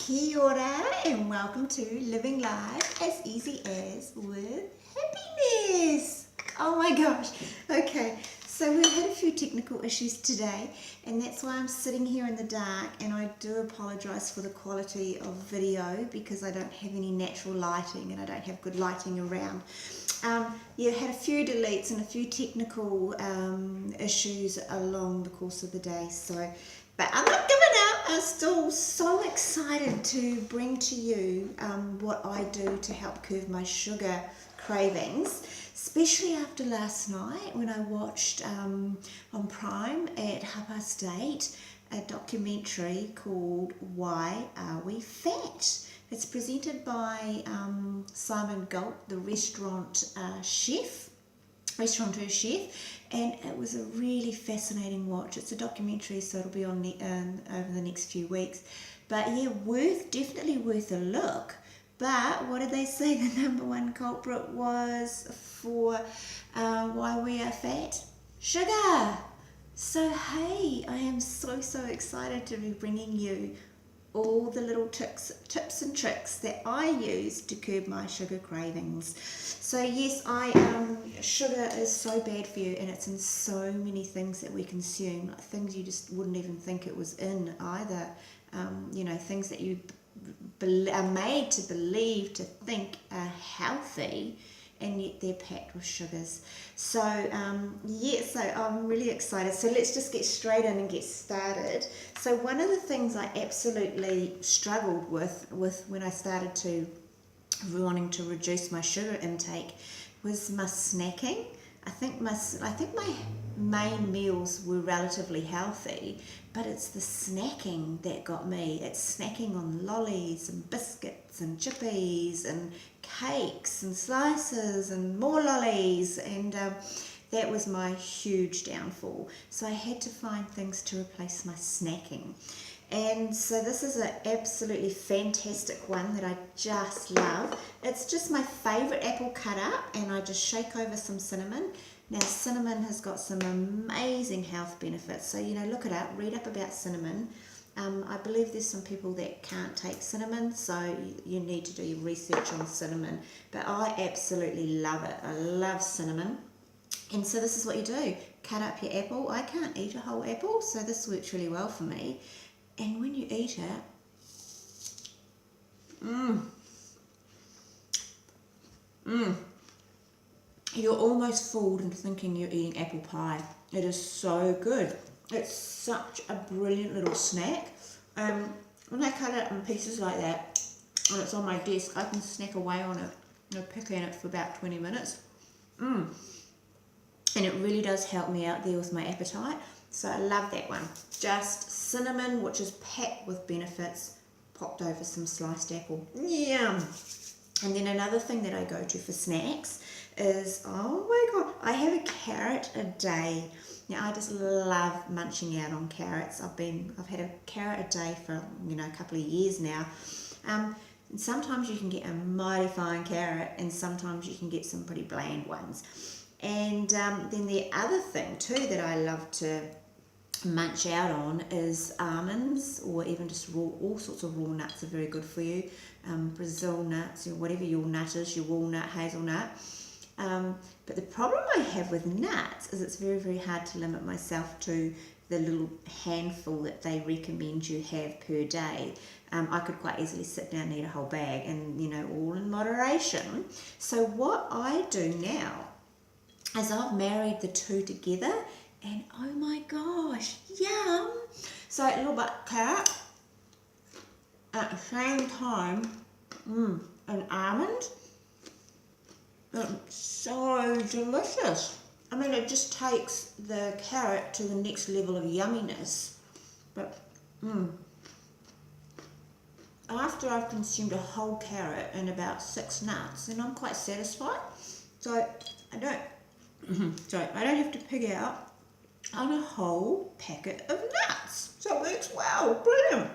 Kia ora and welcome to Living Life as Easy As with Happiness. Oh my gosh. Okay, so we've had a few technical issues today and that's why I'm sitting here in the dark, and I do apologise for the quality of video because I don't have any natural lighting and I don't have good lighting around. Yeah, had a few deletes and a few technical issues along the course of the day, but I'm not giving up. I'm still so excited to bring to you what I do to help curb my sugar cravings, especially after last night when I watched on Prime at 8:30 a documentary called Why Are We Fat? It's presented by Simon Galt, the restaurateur chef, and it was a really fascinating watch. It's a documentary, so it'll be on over the next few weeks. But yeah, definitely worth a look. But what did they say the number one culprit was for why we are fat? Sugar. So hey, I am so excited to be bringing you all the little tips and tricks that I use to curb my sugar cravings. So yes, sugar is so bad for you, and it's in so many things that we consume, like things you just wouldn't even think it was in either. Things that you are made to believe, to think are healthy, and yet they're packed with sugars. So so I'm really excited. So let's just get straight in and get started. So one of the things I absolutely struggled with when I started wanting to reduce my sugar intake was my snacking. I think my main meals were relatively healthy, but it's the snacking that got me. It's snacking on lollies and biscuits and chippies and cakes and slices and more lollies, and that was my huge downfall. So I had to find things to replace my snacking. And so this is an absolutely fantastic one that I just love. It's just my favourite apple cut up, and I just shake over some cinnamon. Now cinnamon has got some amazing health benefits, so look it up, read up about cinnamon. I believe there's some people that can't take cinnamon, so you need to do your research on cinnamon. But I absolutely love it. I love cinnamon. And so this is what you do. Cut up your apple. I can't eat a whole apple, so this works really well for me. And when you eat it, you're almost fooled into thinking you're eating apple pie. It is so good. It's such a brilliant little snack. When I cut it in pieces like that, and it's on my desk, I can snack away on it, pick at it for about 20 minutes. And it really does help me out there with my appetite. So I love that one. Just cinnamon, which is packed with benefits, popped over some sliced apple. Yum! And then another thing that I go to for snacks is, oh my god, I have a carrot a day. Now I just love munching out on carrots. I've had a carrot a day for a couple of years now. And sometimes you can get a mighty fine carrot, and sometimes you can get some pretty bland ones. And then the other thing too that I love to munch out on is almonds, or even just all sorts of raw nuts are very good for you. Brazil nuts, or whatever your nut is, your walnut, hazelnut. But the problem I have with nuts is it's very hard to limit myself to the little handful that they recommend you have per day. I could quite easily sit down and eat a whole bag, and all in moderation. So what I do now is I've married the two together, and oh my gosh, yum! So a little bit of carrot, at the same time, an almond. It's so delicious. I mean, it just takes the carrot to the next level of yumminess. But after I've consumed a whole carrot and about 6 nuts, then I'm quite satisfied. So I don't have to pig out on a whole packet of nuts. So it works well. Brilliant.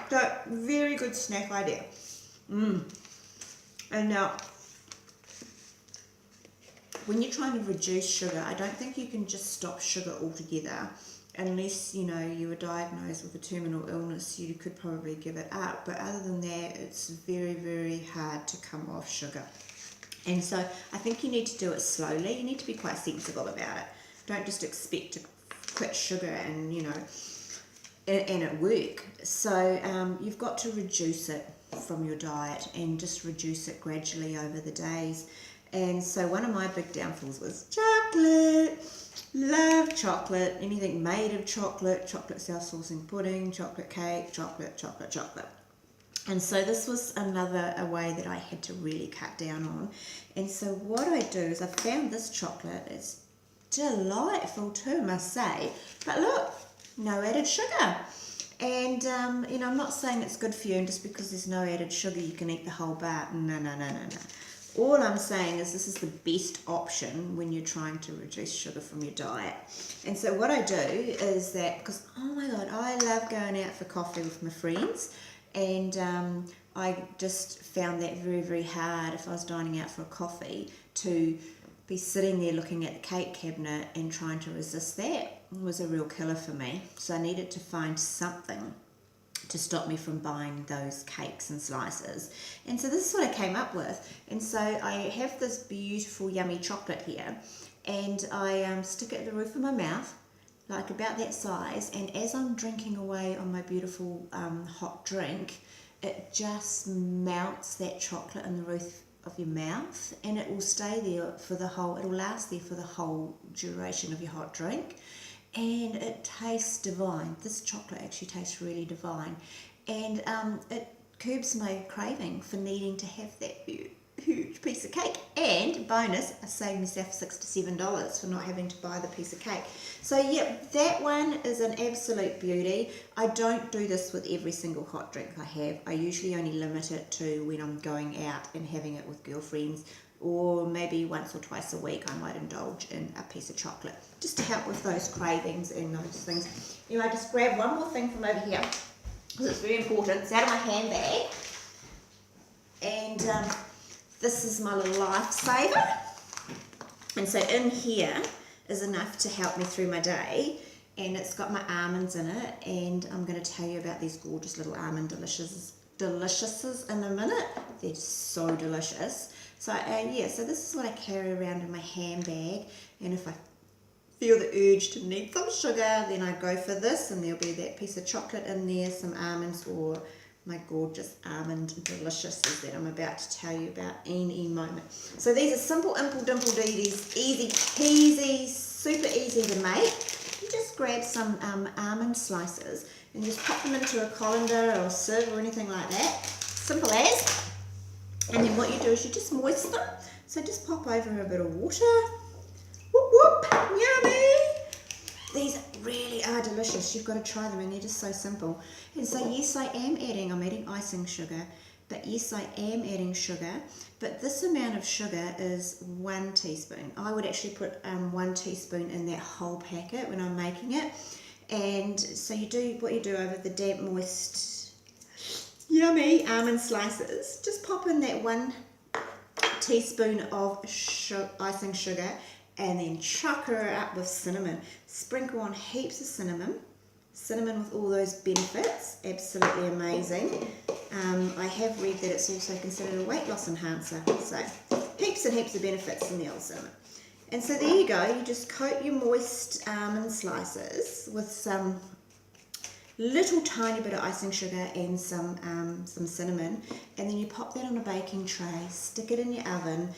So very good snack idea. And now, when you're trying to reduce sugar, I don't think you can just stop sugar altogether. unless, you know, you were diagnosed with a terminal illness, you could probably give it up. But other than that, it's very, very hard to come off sugar. And so I think you need to do it slowly. You need to be quite sensible about it. Don't just expect to quit sugar and, you know, and it work. So you've got to reduce it from your diet and just reduce it gradually over the days. And so one of my big downfalls was chocolate. Love chocolate, anything made of chocolate, chocolate self-saucing pudding, chocolate cake, chocolate. And so this was a way that I had to really cut down on. And so what I do is I found this chocolate. It's delightful too, I must say. But look, no added sugar. And, you know, I'm not saying it's good for you, and just because there's no added sugar you can eat the whole bar. No. All I'm saying is this is the best option when you're trying to reduce sugar from your diet. And so what I do is that, because, oh my God, I love going out for coffee with my friends, and I just found that very, very hard if I was dining out for a coffee to be sitting there looking at the cake cabinet and trying to resist that. It was a real killer for me. So I needed to find something to stop me from buying those cakes and slices. And so this is what I came up with. And so I have this beautiful yummy chocolate here, and I stick it at the roof of my mouth, like about that size, and as I'm drinking away on my beautiful hot drink, it just melts that chocolate in the roof of your mouth, and it will stay there for the whole, it'll last there for the whole duration of your hot drink. And it tastes divine. This chocolate actually tastes really divine. And it curbs my craving for needing to have that huge piece of cake. And bonus, I saved myself $6 to $7 for not having to buy the piece of cake. So yeah, that one is an absolute beauty. I don't do this with every single hot drink I have. I usually only limit it to when I'm going out and having it with girlfriends, or maybe once or twice a week I might indulge in a piece of chocolate, just to help with those cravings and those things. Anyway, I just grab one more thing from over here, because it's very important. It's out of my handbag, and this is my little lifesaver. And so in here is enough to help me through my day, and it's got my almonds in it, and I'm going to tell you about these gorgeous little almond deliciouses in a minute. They're so delicious. So yeah, so this is what I carry around in my handbag, and if I feel the urge to need some sugar, then I go for this, and there'll be that piece of chocolate in there, some almonds, or my gorgeous almond deliciouses that I'm about to tell you about any moment. So these are simple imple dimple deedies, easy peasy, super easy to make. You just grab some almond slices and just pop them into a colander or a sieve or anything like that, simple as. And then what you do is you just moisten them. So just pop over a bit of water. Whoop whoop, yummy. These really are delicious. You've got to try them, and they're just so simple. And so yes, I'm adding icing sugar, but yes, I am adding sugar. But this amount of sugar is 1 teaspoon. I would actually put 1 teaspoon in that whole packet when I'm making it. And so you do what you do over the damp, moist, yummy almond slices. Just pop in that 1 teaspoon of icing sugar, and then chucker it up with cinnamon. Sprinkle on heaps of cinnamon. Cinnamon with all those benefits, absolutely amazing. I have read that it's also considered a weight loss enhancer. So heaps and heaps of benefits in the old cinnamon. And so there you go. You just coat your moist almond slices with some little tiny bit of icing sugar and some cinnamon, and then you pop that on a baking tray, stick it in your oven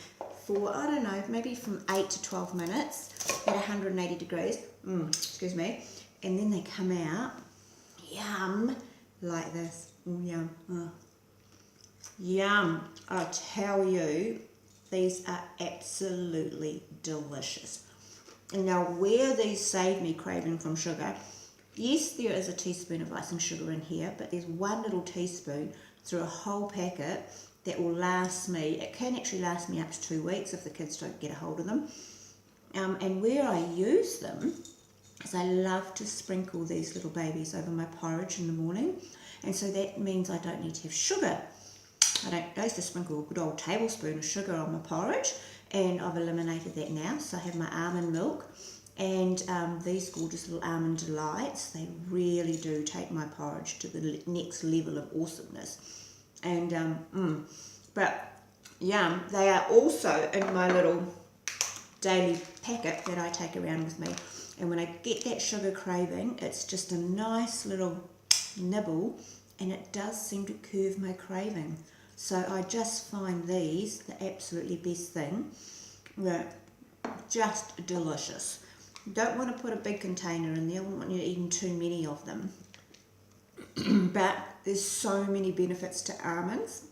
for, I don't know, maybe from 8 to 12 minutes at 180 degrees, excuse me, and then they come out, yum, like this. Yum. Yum. I tell you, these are absolutely delicious. And now where these save me craving from sugar, yes, there is a teaspoon of icing sugar in here, but there's 1 little teaspoon through a whole packet that will last me. It can actually last me up to 2 weeks if the kids don't get a hold of them. And where I use them is I love to sprinkle these little babies over my porridge in the morning. And so that means I don't need to have sugar. I used to sprinkle a good old tablespoon of sugar on my porridge, and I've eliminated that now. So I have my almond milk And these gorgeous little almond delights, they really do take my porridge to the next level of awesomeness. And but yum, they are also in my little daily packet that I take around with me. And when I get that sugar craving, it's just a nice little nibble, and it does seem to curb my craving. So I just find these the absolutely best thing. They're just delicious. Don't want to put a big container in there. I wouldn't want you eating too many of them. But there's so many benefits to almonds.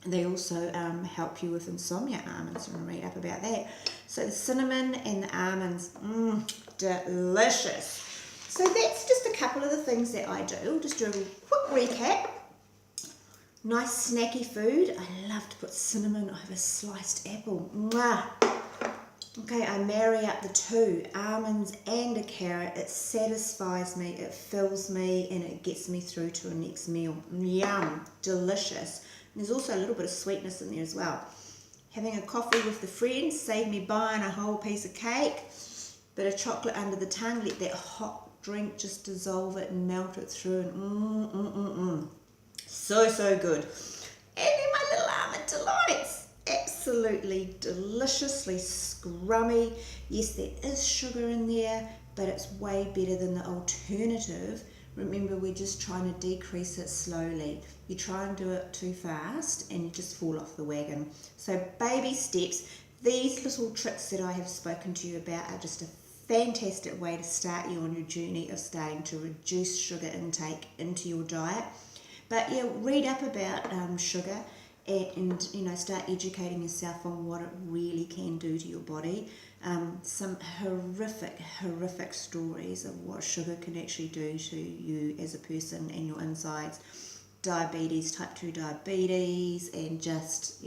They also help you with insomnia, almonds. I'm going to read up about that. So the cinnamon and the almonds, delicious. So that's just a couple of the things that I do. I'll just do a quick recap. Nice snacky food. I love to put cinnamon over a sliced apple. Mwah. Okay, I marry up the two, almonds and a carrot. It satisfies me, it fills me, and it gets me through to a next meal. Yum, delicious. And there's also a little bit of sweetness in there as well. Having a coffee with the friends saved me buying a whole piece of cake. Bit of chocolate under the tongue, let that hot drink just dissolve it and melt it through. And so good. And then my little almond delights. Absolutely deliciously scrummy. Yes, there is sugar in there, but it's way better than the alternative. Remember, we're just trying to decrease it slowly. You try and do it too fast and you just fall off the wagon. So baby steps. These little tricks that I have spoken to you about are just a fantastic way to start you on your journey of starting to reduce sugar intake into your diet. But yeah, read up about sugar and start educating yourself on what it really can do to your body. Some horrific stories of what sugar can actually do to you as a person and your insides. Diabetes, type 2 diabetes, and just,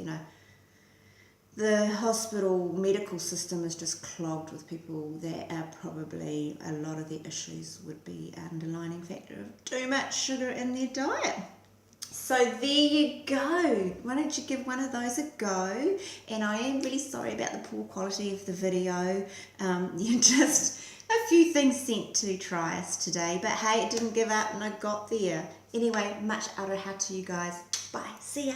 the hospital medical system is just clogged with people that are probably, a lot of their issues would be underlining factor of too much sugar in their diet. So there you go. Why don't you give one of those a go? And I am really sorry about the poor quality of the video. Just a few things sent to try us today. But hey, it didn't give up and I got there. Anyway, much aroha to you guys. Bye. See ya.